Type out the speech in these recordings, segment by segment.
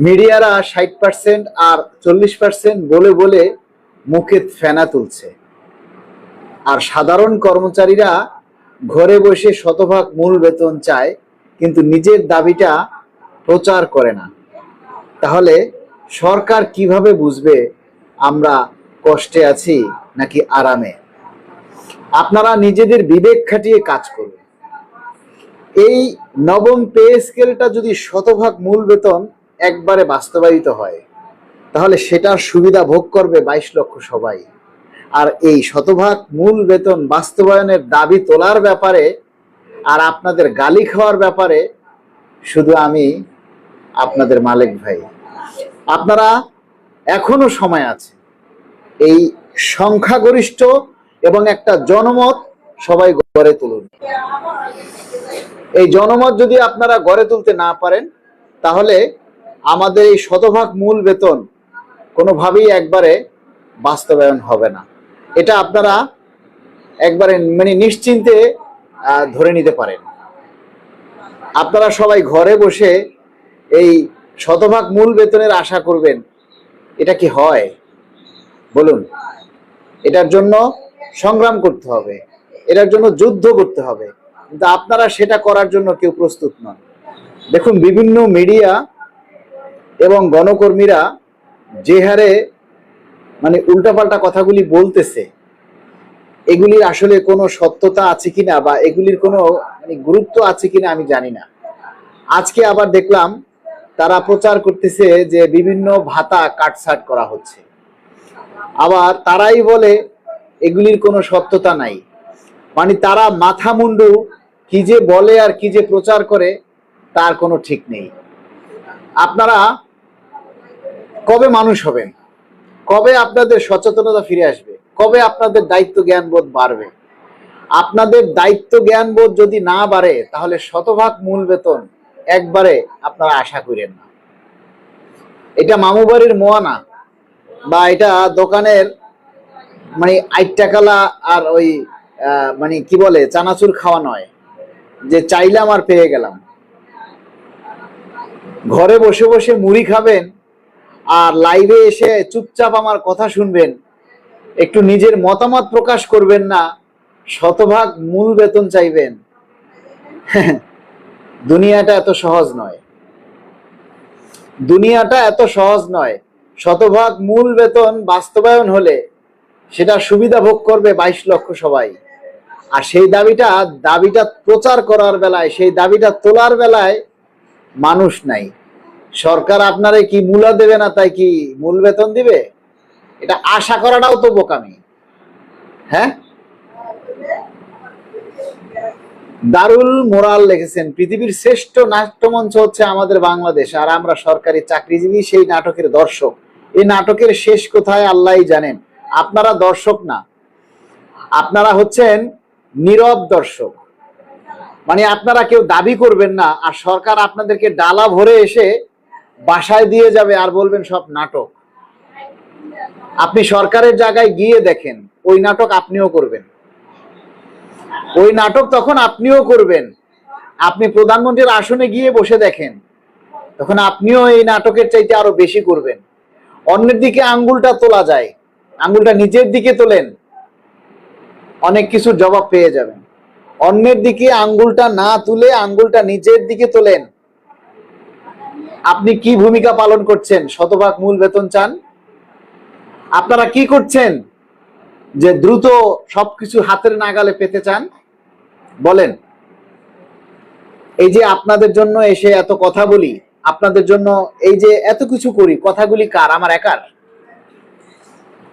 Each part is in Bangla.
মিডিয়ারা 60% আর 40% বলে বলে মুখে ফেনা তুলছে, আর সাধারণ কর্মচারীরা ঘরে বসে শতভাগ মূল বেতন চায়, কিন্তু নিজের দাবিটা প্রচার করে না। তাহলে সরকার কিভাবে বুঝবে আমরা কষ্টে আছি নাকি আরামে? আপনারা নিজেদের বিবেক খাটিয়ে কাজ করুন। এই নবম পে স্কেলটা যদি শতভাগ মূল বেতন একবারে বাস্তবায়িত হয়, তাহলে সেটার সুবিধা ভোগ করবে 22 লক্ষ সবাই। আর এই শতভাগ মূল বেতন বাস্তবায়নের দাবি তোলার ব্যাপারে আর আপনাদের গালি খাওয়ার ব্যাপারে শুধু আমি আপনাদের মালিক ভাই। আপনারা এখনো সময় আছে। এই সংখ্যাগরিষ্ঠ এবং একটা জনমত সবাই গড়ে তুলুন। এই জনমত যদি আপনারা গড়ে তুলতে না পারেন, তাহলে আমাদের এই শতভাগ মূল বেতন কোনোভাবেই একবারে বাস্তবায়ন হবে না। এটা আপনারা একবারে নিশ্চিন্তে ধরে নিতে পারেন। আপনারা সবাই ঘরে বসে এই শতভাগ মূল বেতনের আশা করবেন, এটা কি হয় বলুন? এটার জন্য সংগ্রাম করতে হবে, এটার জন্য যুদ্ধ করতে হবে, কিন্তু আপনারা সেটা করার জন্য কেউ প্রস্তুত নন। দেখুন, বিভিন্ন মিডিয়া এবং গণকর্মীরা যে হারে উল্টাপাল্টা কথাগুলি বলতেছে, এগুলির আসলে কোনো সত্যতা আছে কিনা বা এগুলির কোনো গুরুত্ব আছে কিনা আমি জানি না। আজকে আবার দেখলাম তারা প্রচার করতেছে যে বিভিন্ন ভাতা কাটছাট করা হচ্ছে। আবার তারাই বলে এগুলির কোনো সত্যতা নাই। তারা মাথা মুন্ডু কি যে বলে আর কি যে প্রচার করে তার কোনো ঠিক নেই। আপনারা কবে মানুষ হবেন? কবে আপনাদের সচেতনতা ফিরে আসবে? কবে আপনাদের দায়িত্ব জ্ঞানবোধ বাড়বে? আপনাদের দায়িত্ব জ্ঞানবোধ যদি না বাড়ে, তাহলে শতভাগ মূল বেতন একবারে আপনারা আশা করেন না। এটা মামু বাড়ির মোয়ানা বা এটা দোকানের 8 টাকালা আর ওই কি বলে চানাচুর খাওয়া নয় যে চাইলাম আর পেয়ে গেলাম। ঘরে বসে বসে মুড়ি খাবেন আর লাইভে এসে চুপচাপ আমার কথা শুনবেন, একটু নিজের মতামত প্রকাশ করবেন না, শতভাগ মূল বেতন চাইবেন। দুনিয়াটা এত সহজ নয়। দুনিয়াটা এত সহজ নয়। শতভাগ মূল বেতন বাস্তবায়ন হলে সেটা সুবিধা ভোগ করবে 22 লক্ষ সবাই। আর সেই দাবিটা প্রচার করার বেলায়, সেই দাবিটা তোলার বেলায় মানুষ নাই। সরকার আপনারে কি মূলা দেবে না তাই কি মূল বেতন দিবে? এটা আশা করাটাও তো বোকামি। হ্যাঁ, দারুল মোরাল লিখেছেন, পৃথিবীর শ্রেষ্ঠ নাট্যমঞ্চ হচ্ছে আমাদের বাংলাদেশ, আর আমরা সরকারি চাকরিজীবী সেই নাটকের দর্শক। এই নাটকের শেষ কোথায় আল্লাহই জানেন। আপনারা দর্শক না, আপনারা হচ্ছেন নীরব দর্শক। আপনারা কেউ দাবি করবেন না, আর সরকার আপনাদেরকে ডালা ভরে এসে বাসায় দিয়ে যাবে আর বলবেন সব নাটক। আপনি সরকারের জায়গায় গিয়ে দেখেন, ওই নাটক আপনিও করবেন। ওই নাটক তখন আপনিও করবেন। আপনি প্রধানমন্ত্রীর আসনে গিয়ে বসে দেখেন, তখন আপনিও এই নাটকের চাইতে আরো বেশি করবেন। অন্যের দিকে আঙ্গুলটা তোলা যায়, আঙ্গুলটা নিজের দিকে তোলেন, অনেক কিছু জবাব পেয়ে যাবেন। অন্যের দিকে আঙ্গুলটা না তুলে আঙ্গুলটা নিজের দিকে তোলেন। আপনি কি ভূমিকা পালন করছেন? শতভাগ মূল বেতন চান? আপনারা কি করছেন যে দ্রুত সবকিছু হাতের নাগালে পেতে চান? বলেন। এই যে আপনাদের জন্য এসে এত কথা বলি, আপনাদের জন্য এই যে এত কিছু করি, কথাগুলি কার? আমার একার?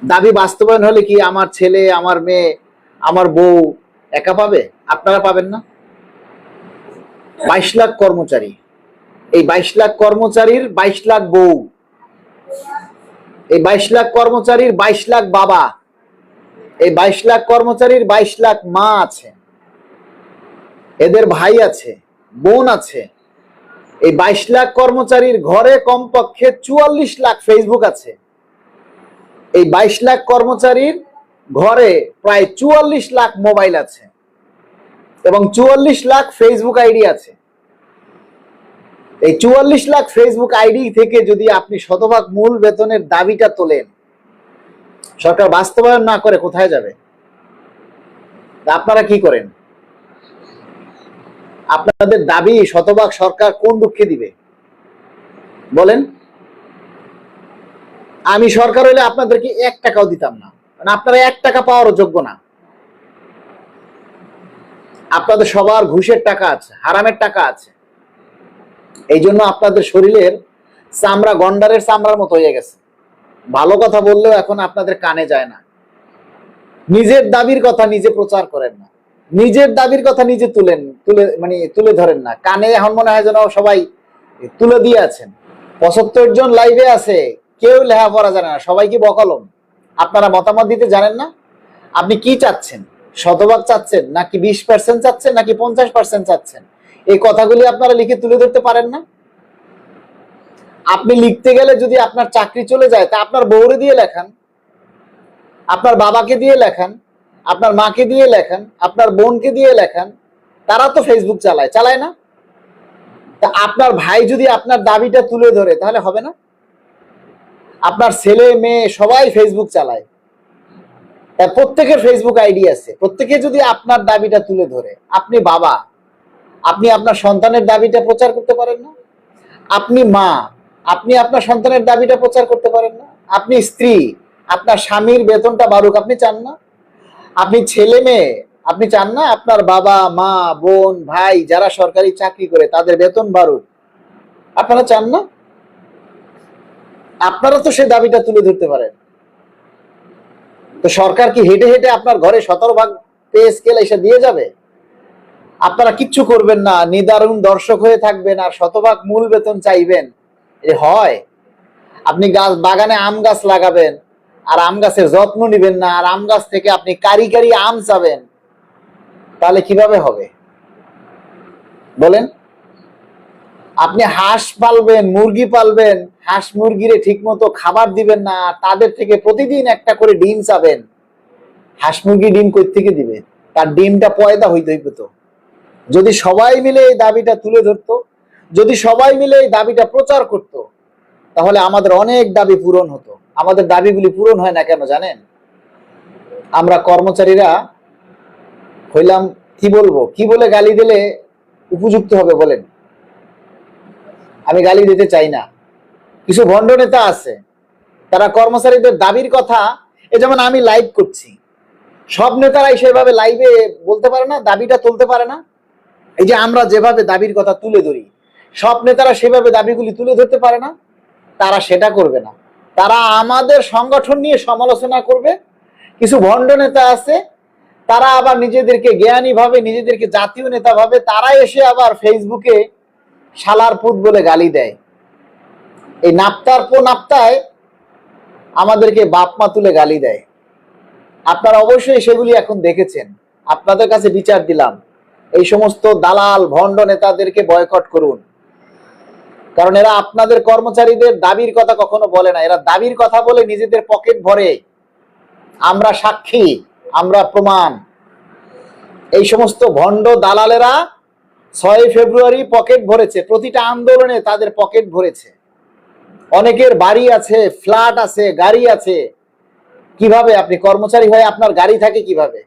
দাবি বাস্তবায়ন হলে কি আমার ছেলে, আমার মেয়ে, আমার বউ একা পাবে? আপনারা পাবেন না। 22 লাখ কর্মচারী, এই 22 লাখ কর্মচারীর 22 লাখ বউ, এই 22 লাখ কর্মচারীর 22 লাখ বাবা, এই 22 লাখ কর্মচারীর 22 লাখ মা আছে, এদের ভাই আছে, বোন আছে। এই 22 লাখ কর্মচারীর ঘরে কমপক্ষে 44 লাখ ফেসবুক আছে। এই 22 লাখ কর্মচারীর ঘরে প্রায় 44 লাখ মোবাইল আছে এবং 44 লাখ ফেসবুক আইডি আছে। এই 44 লাখ ফেসবুক আইডি থেকে যদি আপনি শতভাগ মূল বেতনের দাবিটা তোলেন, সরকার বাস্তবায়ন না করে কোথায় যাবে? আপনারা কি করেন? আপনাদের দাবি শতভাগ সরকার কোন দুঃখে দিবে বলেন? আমি সরকার হইলে আপনাদেরকে 1 টাকাও দিতাম না, মানে আপনারা 1 টাকা পাওয়ারও যোগ্য না। আপনাদের সবার ঘুষের টাকা আছে, হারামের টাকা আছে, এই জন্য আপনাদের শরীরের চামড়া গন্ডারের চামড়ার মতো হয়ে গেছে। ভালো কথা বললেও এখন আপনাদের কানে যায় না। নিজের দাবির কথা নিজে প্রচার করেন না, নিজের দাবির কথা নিজে তুলে ধরেন না। কানে এখন মনে হয় যেন সবাই তুলে দিয়ে আছেন। 75 জন লাইভে আছে, কেউ লেখাপড়া জানে না, সবাই কি বকলম? আপনারা মতামত দিতে জানেন না? আপনি কি চাচ্ছেন? শতভাগ চাচ্ছেন নাকি 20% চাচ্ছেন নাকি 50% চাচ্ছেন? এই কথাগুলি আপনারা লিখে তুলে ধরতে পারেন না? আপনি লিখতে গেলে যদি আপনার চাকরি চলে যায়, তা আপনার বউরে দিয়ে লেখান, আপনার বাবাকে দিয়ে লেখান, আপনার মাকে দিয়ে লেখান, আপনার বোনকে দিয়ে লেখান। তারা তো ফেসবুক চালায় না? তা আপনার ভাই যদি আপনার দাবিটা তুলে ধরে তাহলে হবে না? আপনার ছেলে মেয়ে সবাই ফেসবুক চালায়, তার প্রত্যেকের ফেসবুক আইডি আছে, প্রত্যেকে যদি আপনার দাবিটা তুলে ধরে, আপনি বাবা, আপনি আপনার সন্তানের দাবিটা প্রচার করতে পারেন না? আপনি মা, আপনি আপনার সন্তানের দাবিটা প্রচার করতে পারেন না? আপনি স্ত্রী, আপনার স্বামীর বেতনটা বাড়ুক আপনি চান না? আপনি ছেলে মেয়ে, আপনি চান না আপনার বাবা মা বোন ভাই যারা সরকারি চাকরি করে তাদের বেতন বাড়ুক? আপনারা চান না? আপনারা তো সে দাবিটা তুলে ধরতে পারেন। তো সরকার কি হেঁটে হেঁটে আপনার ঘরে 17 ভাগ পে স্কেল এসে দিয়ে যাবে? আপনারা কিচ্ছু করবেন না, নিদারুণ দর্শক হয়ে থাকবেন আর শতভাগ মূল বেতন চাইবেন? এ হয়? আপনি বাগানে আম গাছ লাগাবেন আর আম গাছের যত্ন নিবেন না, আর আম গাছ থেকে আপনি কারি আম চাবেন, তাহলে কিভাবে হবে বলেন? আপনি হাঁস পালবেন, মুরগি পালবেন, হাঁস মুরগিরে ঠিক মতো খাবার দিবেন না, তাদের থেকে প্রতিদিন একটা করে ডিম চাবেন। হাঁস মুরগি ডিম কই থেকে দিবে? তার ডিমটা পয়দা হইতে হইবে তো। যদি সবাই মিলে এই দাবিটা তুলে ধরতো, যদি সবাই মিলে এই দাবিটা প্রচার করত, তাহলে আমাদের অনেক দাবি পূরণ হতো। আমাদের দাবিগুলি পূরণ হয় না কেন জানেন? আমরা কর্মচারীরা হইলাম, কি বলবো, কি বলে গালি দিলে উপযুক্ত হবে বলেন? আমি গালি দিতে চাই না। কিছু ভণ্ড নেতা আছে, তারা কর্মচারীদের দাবির কথা, যেমন আমি লাইভ করছি, সব নেতারাই সেভাবে লাইভে বলতে পারে না, দাবিটা তুলতে পারে না। এই যে আমরা যেভাবে দাবির কথা তুলে ধরি, সব নেতারা সেভাবে দাবিগুলি তুলে ধরতে পারে না। তারা সেটা করবে না, তারা আমাদের সংগঠন নিয়ে সমালোচনা করবে। কিছু ভণ্ড নেতা আছে, তারা আবার নিজেদেরকে জ্ঞানী ভাবে, নিজেদেরকে জাতীয় নেতা ভাবে, তারা এসে আবার ফেসবুকে শালার পুত বলে গালি দেয়। এই নাপ্তার পো নাপ্তায় আমাদেরকে বাপ মা তুলে গালি দেয়। আপনারা অবশ্যই সেগুলি এখন দেখেছেন, আপনাদের কাছে বিচার দিলাম। এই সমস্ত দালাল ভণ্ড নেতাদেরকে বয়কট করুন, কারণ এরা আপনাদের কর্মচারীদের দাবির কথা কখনো বলে না। এরা দাবির কথা বলে নিজেদের পকেট ভরে। আমরা সাক্ষী, আমরা প্রমাণ। এই সমস্ত ভণ্ড দালালেরা 6 ফেব্রুয়ারি পকেট ভরেছে, প্রতিটা আন্দোলনে তাদের পকেট ভরেছে। অনেকের বাড়ি আছে, ফ্ল্যাট আছে, গাড়ি আছে। কিভাবে আপনি কর্মচারী হয়ে আপনার গাড়ি থাকে কিভাবে?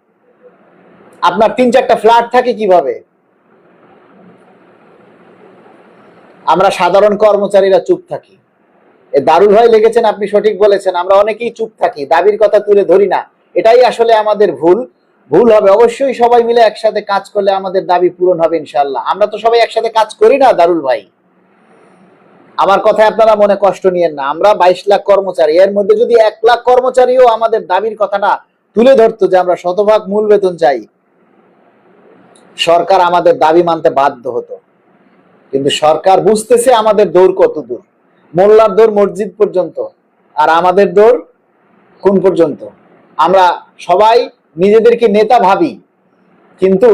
আপনার 3-4টা ফ্ল্যাট থাকে কিভাবে? আমরা সাধারণ কর্মচারীরা চুপ থাকি। দারুল ভাই লিখেছেন, আপনি সঠিক বলেছেন, আমরা অনেকেই চুপ থাকি, দাবির কথা তুলে ধরি না। এটাই আসলে আমাদের ভুল হবে। অবশ্যই সবাই মিলে একসাথে কাজ করলে আমাদের দাবি পূরণ হবে ইনশাল্লাহ। আমরা তো সবাই একসাথে কাজ করি না দারুল ভাই, আমার কথায় আপনারা মনে কষ্ট নিয়েন না। আমরা 22 লাখ কর্মচারী, এর মধ্যে যদি 1 লাখ কর্মচারীও আমাদের দাবির কথাটা তুলে ধরতো যে আমরা শতভাগ মূল বেতন চাই, সরকার আমাদের দাবি মানতে বাধ্য হতো। কিন্তু সরকার বুঝতেছে আমাদের দৌড় কত দূর। মোল্লার দৌড় মসজিদ পর্যন্ত, আর আমাদের দৌড় কোন পর্যন্ত? আমরা সবাই নিজেদেরকে নেতা ভাবি, কিন্তু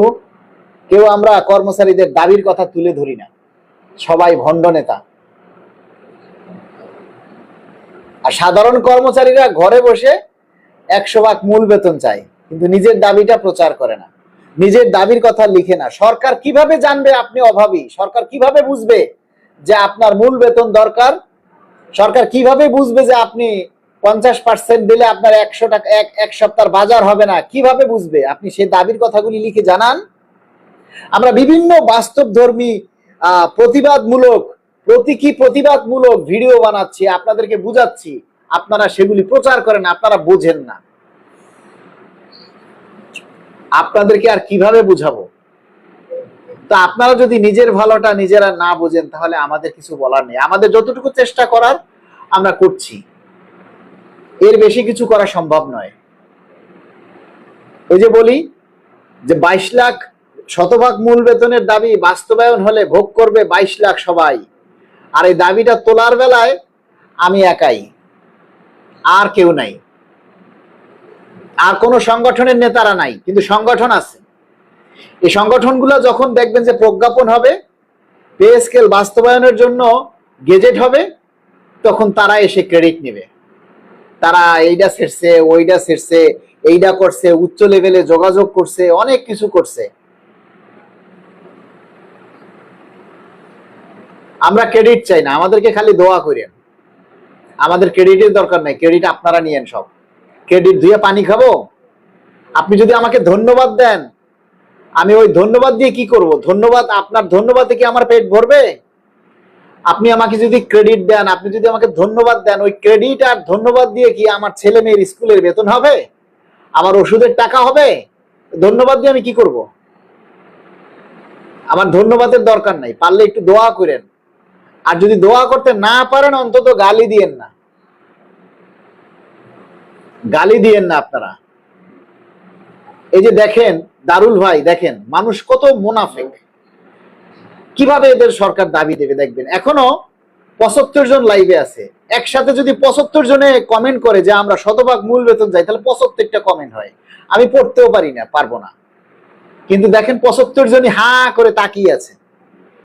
কেউ আমরা কর্মচারীদের দাবির কথা তুলে ধরি না। সবাই ভণ্ড নেতা। আর সাধারণ কর্মচারীরা ঘরে বসে 100 ভাগ মূল বেতন চায়, কিন্তু নিজের দাবিটা প্রচার করে না, নিজের দাবির কথা লিখে না। সরকার কিভাবে জানবে আপনি অভাবী? সরকার কিভাবে বুঝবে যে আপনার মূল বেতন দরকার, সরকার কিভাবে বুঝবে যে আপনি 50% দিলে আপনার 100 টাকা এক সপ্তাহের বাজার হবে না? কিভাবে বুঝবে? আপনি সেই দাবির কথাগুলি লিখে জানান। আমরা বিভিন্ন বাস্তবধর্মী প্রতিবাদমূলক প্রতিবাদমূলক ভিডিও বানাচ্ছি, আপনাদেরকে বুঝাচ্ছি, আপনারা সেগুলি প্রচার করেন, আপনারা বোঝেন না। আপনাদেরকে আর কিভাবে বুঝাবো? তো আপনারা যদি নিজের ভালোটা নিজেরা না বোঝেন তাহলে আমাদের কিছু বলার নেই। আমাদের যতটুকু চেষ্টা করার আমরা করছি, এর বেশি কিছু করা সম্ভব নয়। ওই যে বলি যে 22 লাখ শতভাগ মূল বেতনের দাবি বাস্তবায়ন হলে ভোগ করবে 22 লাখ সবাই। আর এই দাবিটা তোলার বেলায় আমি একাই, আর কেউ নাই, আর কোন সংগঠনের নেতারা নাই, কিন্তু সংগঠন আছে। এই সংগঠনগুলো যখন দেখবেন যে প্রজ্ঞাপন হবে, পে স্কেল বাস্তবায়নের জন্য গেজেট হবে, তখন তারা এসে ক্রেডিট নেবে। তারা এইটা ছেড়ছে, ওইটা ছেড়ছে, এইটা করছে, উচ্চ লেভেলে যোগাযোগ করছে, অনেক কিছু করছে। আমরা ক্রেডিট চাই না, আমাদেরকে খালি দোয়া করেন। আমাদের ক্রেডিটের দরকার নাই, ক্রেডিট আপনারা নিয়েন সব। ক্রেডিট ধুয়ে পানি খাবো? আপনি যদি আমাকে ধন্যবাদ দেন, আমি ওই ধন্যবাদ দিয়ে কি করব? ধন্যবাদ, আপনার ধন্যবাদে কি আমার পেট ভরবে? আপনি আমাকে যদি ক্রেডিট দেন, আপনি যদি আমাকে ধন্যবাদ দেন, ওই ক্রেডিট আর ধন্যবাদ দিয়ে কি আমার ছেলে মেয়ের স্কুলের বেতন হবে? আমার ওষুধের টাকা হবে? ধন্যবাদ দিয়ে আমি কি করব? আমার ধন্যবাদের দরকার নাই, পারলে একটু দোয়া করেন। আর যদি দোয়া করতে না পারেন, অন্তত গালি দিয়েন না, গালি দিয়েন না আপনারা। এই যে দেখেন দারুল ভাই, দেখেন মানুষ কত মুনাফিক, কিভাবে এদের সরকার দাবি দেবে দেখবেন। এখনো 75 জন লাইভে আছে, একসাথে যদি 75 জনে কমেন্ট করে যে আমরা শতভাগ মূল বেতন চাই, তাহলে 75টা কমেন্ট হয়। আমি পড়তেও পারি না, পারবো না, কিন্তু দেখেন 75 জনই হা করে তাকিয়ে আছে।